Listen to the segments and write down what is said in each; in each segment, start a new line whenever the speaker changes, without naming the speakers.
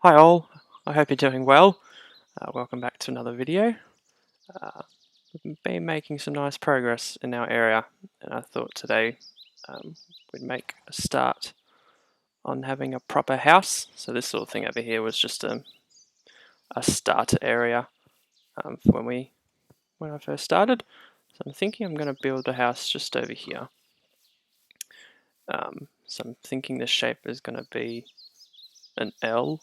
Hi all, I hope you're doing well. Welcome back to another video. We've been making some nice progress in our area, and I thought today we'd make a start on having a proper house. So this sort of thing over here was just a starter area for when I first started. So I'm thinking I'm going to build a house just over here. So I'm thinking the shape is going to be an L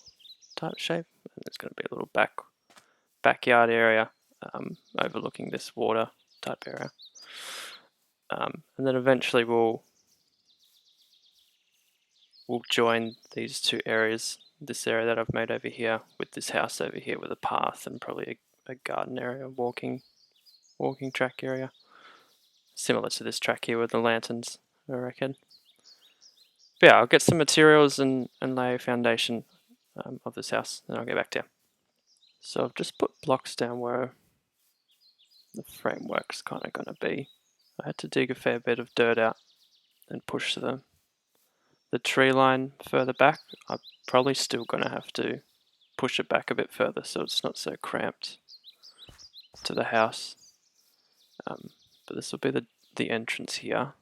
type shape, and it's going to be a little backyard area overlooking this water type area. And then eventually we'll join these two areas, this area that I've made over here with this house over here with a path and probably a garden area, walking track area, similar to this track here with the lanterns, I reckon. But yeah, I'll get some materials and lay a foundation of this house, and I'll get back to you. So I've just put blocks down where the framework's kind of going to be. I had to dig a fair bit of dirt out and push the tree line further back. I'm probably still going to have to push it back a bit further so it's not so cramped to the house. But this will be the entrance here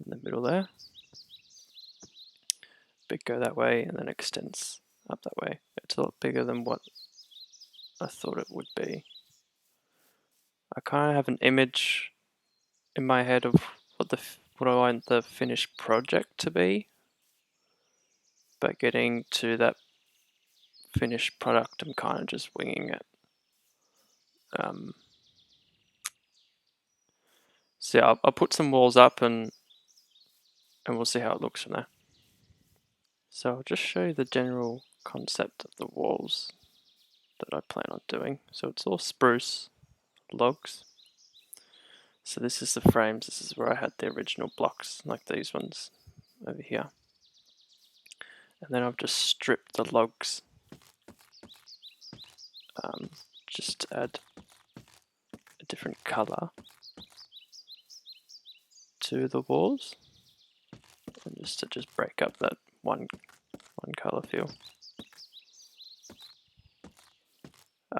in the middle there. Bit go that way and then extends up that way. It's a lot bigger than what I thought it would be. I kind of have an image in my head of what I want the finished project to be, but getting to that finished product, I'm kind of just winging it. So yeah, I'll put some walls up and we'll see how it looks from there. So I'll just show you the general concept of the walls that I plan on doing. So it's all spruce logs. So this is the frames, this is where I had the original blocks, like these ones over here. And then I've just stripped the logs, just to add a different colour to the walls, and just to break up that one colour feel.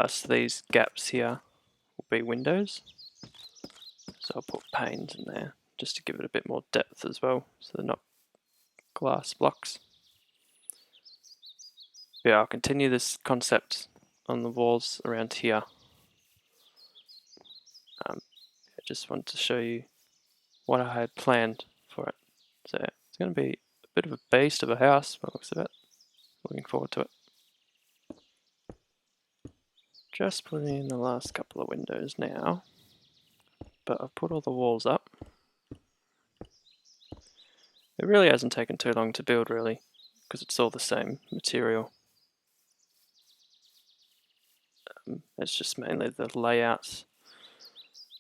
So these gaps here will be windows. So I'll put panes in there just to give it a bit more depth as well, so they're not glass blocks. Yeah, I'll continue this concept on the walls around here. I just want to show you what I had planned for it. So it's going to be a bit of a beast of a house by the looks of it. Looking forward to it. Just putting in the last couple of windows now, but I've put all the walls up. It really hasn't taken too long to build, really, because it's all the same material. It's just mainly the layouts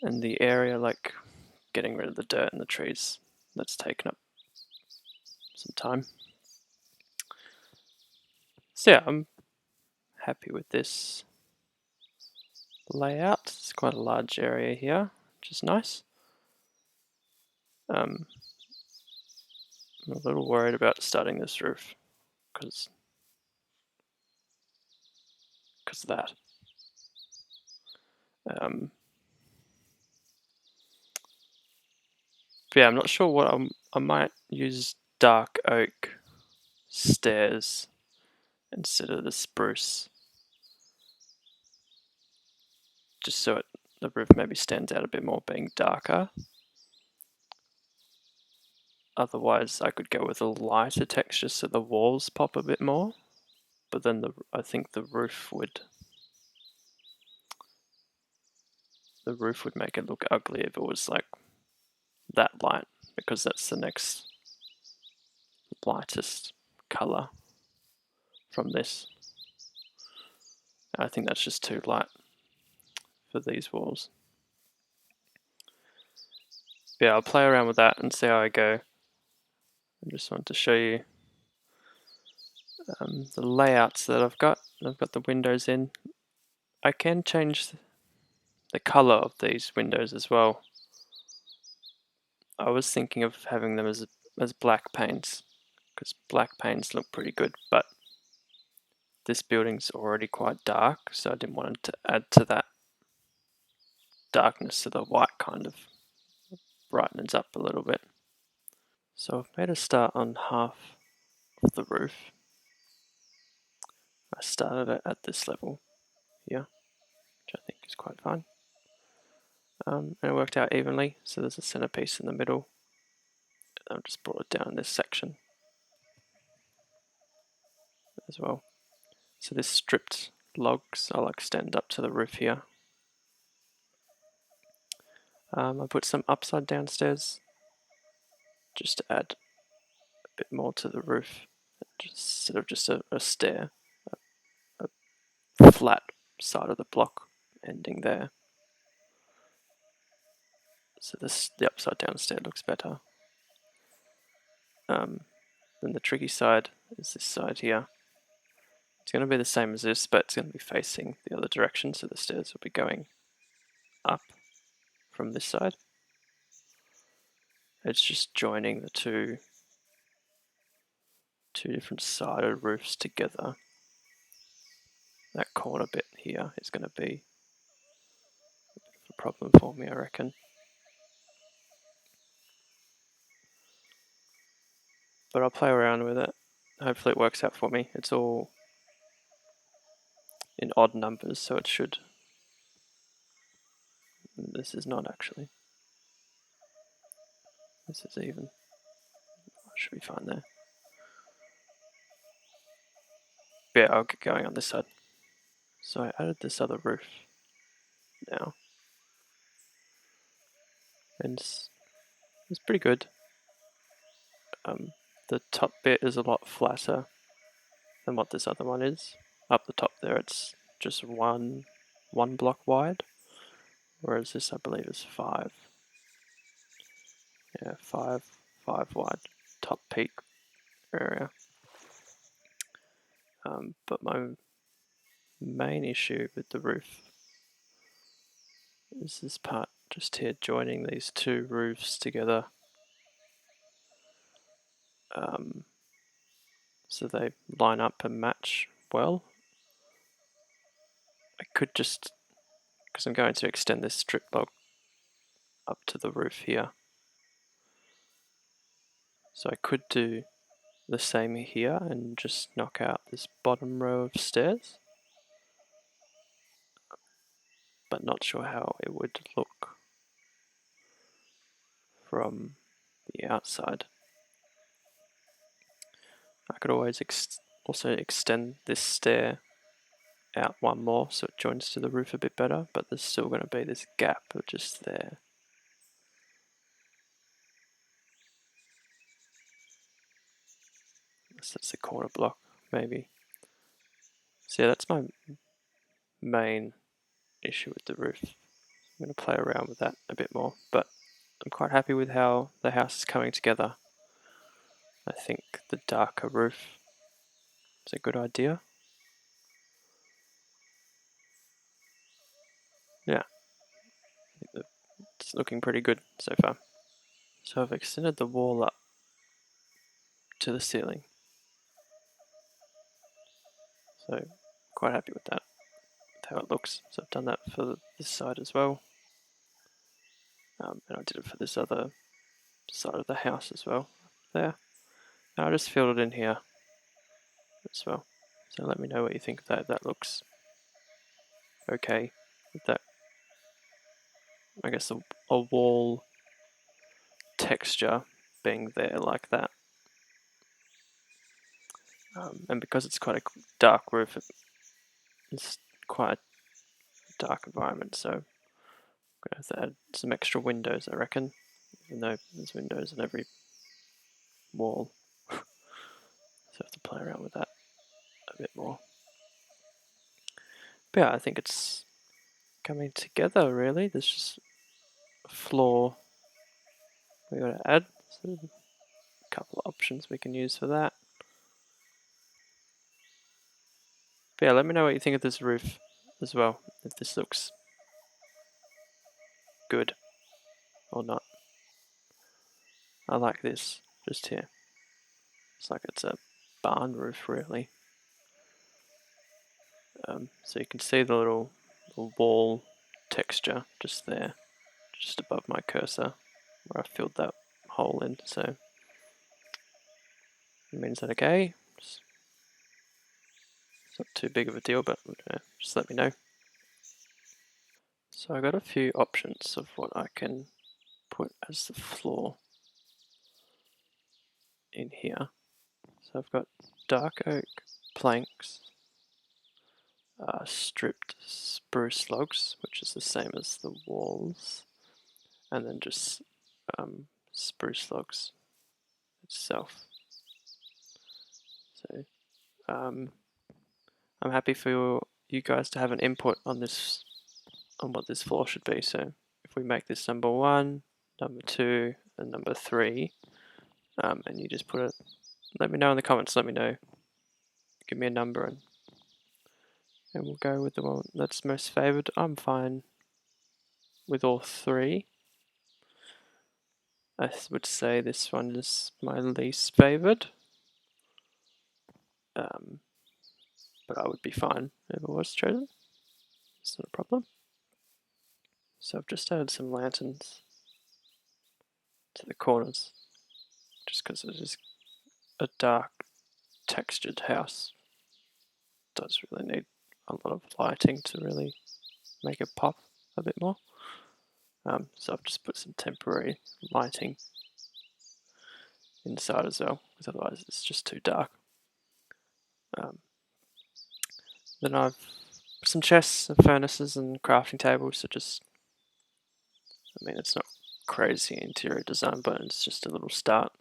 and the area, like getting rid of the dirt and the trees, that's taken up some time. So yeah, I'm happy with this layout. It's quite a large area here, which is nice. I'm a little worried about starting this roof because of that. But yeah, I'm not sure what I might use dark oak stairs instead of the spruce, just so the roof maybe stands out a bit more being darker. Otherwise, I could go with a lighter texture so the walls pop a bit more, but then I think the roof would make it look ugly if it was like that light, because that's the next lightest color from this. I think that's just too light for these walls. Yeah, I'll play around with that and see how I go. I just want to show you the layouts that I've got. I've got the windows in. I can change the color of these windows as well. I was thinking of having them as black panes, because black panes look pretty good, but this building's already quite dark, so I didn't want to add to that darkness, so the white kind of brightens up a little bit. So I've made a start on half of the roof. I started it at this level here, which I think is quite fine. And it worked out evenly, so there's a centerpiece in the middle. And I've just brought it down in this section as well. So this stripped logs I'll extend up to the roof here. I put some upside down stairs just to add a bit more to the roof, instead of just a stair, a flat side of the block ending there. So the upside down stair looks better. Then the tricky side is this side here. It's going to be the same as this, but it's going to be facing the other direction, so the stairs will be going up from this side. It's just joining the two different sided roofs together. That corner bit here is going to be a problem for me, I reckon. But I'll play around with it. Hopefully it works out for me. It's all in odd numbers, so it should. This is not actually. This is even. Should be fine there. But yeah, I'll get going on this side. So I added this other roof now. And it's pretty good. The top bit is a lot flatter than what this other one is. Up the top there, it's just one block wide, whereas this I believe is 5. Yeah, 5 wide top peak area. But my main issue with the roof is this part just here, joining these two roofs together. So they line up and match well. I could just, because I'm going to extend this strip log up to the roof here, so I could do the same here and just knock out this bottom row of stairs, but not sure how it would look from the outside. I could always also extend this stair out one more so it joins to the roof a bit better, but there's still going to be this gap just there. So that's a quarter block maybe. So yeah, that's my main issue with the roof. I'm going to play around with that a bit more, but I'm quite happy with how the house is coming together. I think the darker roof is a good idea. Yeah, I think it's looking pretty good so far. So I've extended the wall up to the ceiling. So quite happy with that, with how it looks. So I've done that for this side as well. And I did it for this other side of the house as well, there. And I just filled it in here as well. So let me know what you think of that. If that looks okay with that, I guess a wall texture being there like that. And because it's quite a dark roof, it's quite a dark environment, so I'm going to have to add some extra windows, I reckon, even though there's windows in every wall. So I have to play around with that a bit more. But yeah, I think it's coming together really. There's just a floor we got to add. So a couple of options we can use for that. But yeah, let me know what you think of this roof as well, if this looks good or not. I like this just here. It's like it's a barn roof really. So you can see the little wall texture just there, just above my cursor, where I filled that hole in. So it means that okay. It's not too big of a deal, but just let me know. So I got a few options of what I can put as the floor in here. So I've got dark oak planks, stripped spruce logs, which is the same as the walls, and then just spruce logs itself. So I'm happy for you guys to have an input on this, on what this floor should be. So if we make this number 1, number 2, and number 3, and you just put it, let me know in the comments. Let me know. Give me a number, and we'll go with the one that's most favored. I'm fine with all 3. I would say this one is my least favored, but I would be fine if it was chosen. It's not a problem. So I've just added some lanterns to the corners, just because it is a dark textured house. It does really need a lot of lighting to really make it pop a bit more. So I've just put some temporary lighting inside as well, because otherwise it's just too dark. Then I've put some chests and furnaces and crafting tables, so just, I mean, it's not crazy interior design, but it's just a little start,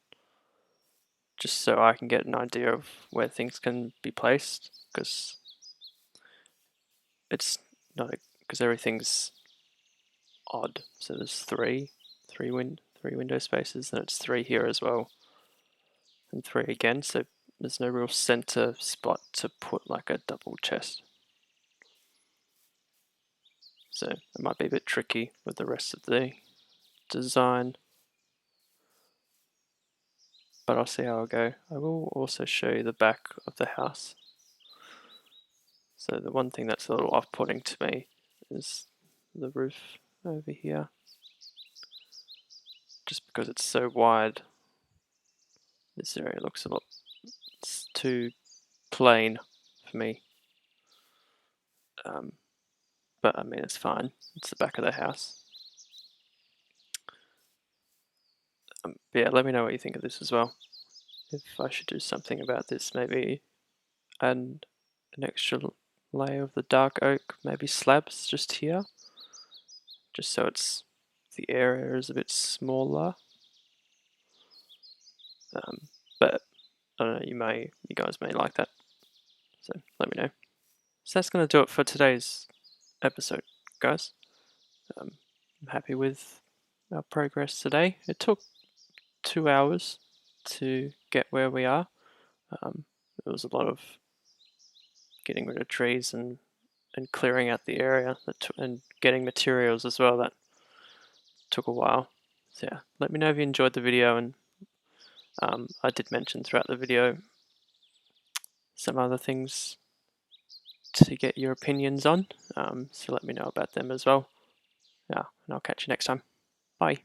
just so I can get an idea of where things can be placed, because it's not, because everything's odd. So there's three window spaces, and it's 3 here as well, and 3 again. So there's no real center spot to put like a double chest. So it might be a bit tricky with the rest of the design, but I'll see how I go. I will also show you the back of the house. So the one thing that's a little off-putting to me is the roof over here. Just because it's so wide, this area looks a lot, it's too plain for me. But I mean, it's fine. It's the back of the house. Yeah, let me know what you think of this as well. If I should do something about this, maybe add an extra layer of the dark oak, maybe slabs just here, just so it's, the area is a bit smaller. But I don't know, you guys may like that, so let me know. So that's going to do it for today's episode, guys. I'm happy with our progress today. It took 2 hours to get where we are. It was a lot of getting rid of trees and clearing out the area, and getting materials as well. That took a while. So yeah, let me know if you enjoyed the video, and I did mention throughout the video some other things to get your opinions on, so let me know about them as well. Yeah, and I'll catch you next time. Bye.